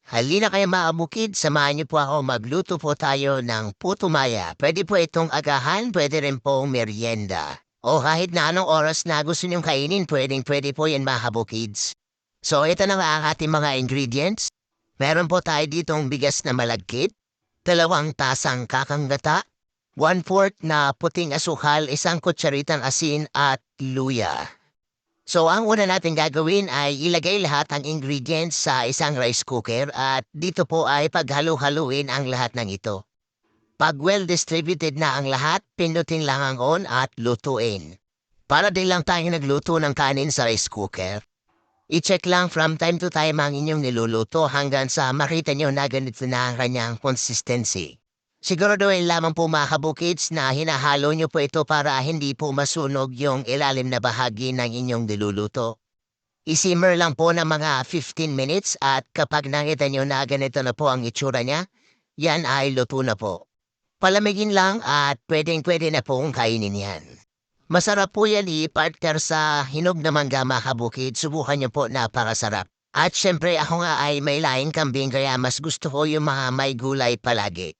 Halina kayo mga bukid, samahan niyo po ako magluto po tayo ng puto maya. Pwede po itong agahan, pwede rin pong merienda. O kahit na anong oras na gusto niyong kainin, pwede po yan mga bukids. So ito na nga ang ating mga ingredients. Meron po tayo ditong bigas na malagkit, 2 tasang kakang gata, 1/4 na puting asukal, 1 kutsaritang asin at luya. So ang una natin gagawin ay ilagay lahat ng ingredients sa isang rice cooker at dito po ay paghalu-haluin ang lahat ng ito. Pag well distributed na ang lahat, pindutin lang ang on at lutuin. Para din lang tayo nagluto ng kanin sa rice cooker. I-check lang from time to time ang inyong niluluto hanggang sa makita nyo na ganito na ang kanyang consistency. Siguraduhin lamang po mga kabukids na hinahalo nyo po ito para hindi po masunog yung ilalim na bahagi ng inyong niluluto. I-simmer lang po ng mga 15 minutes at kapag nakita nyo na ganito na po ang itsura niya, yan ay luto na po. Palamigin lang at pwedeng-pwede na pong kainin yan. Masarap po yan i-partner sa hinog na mangga mga kabukid. Subukan nyo po, napakasarap. At syempre ako nga ay may laing kambing kaya mas gusto ko yung mga may gulay palagi.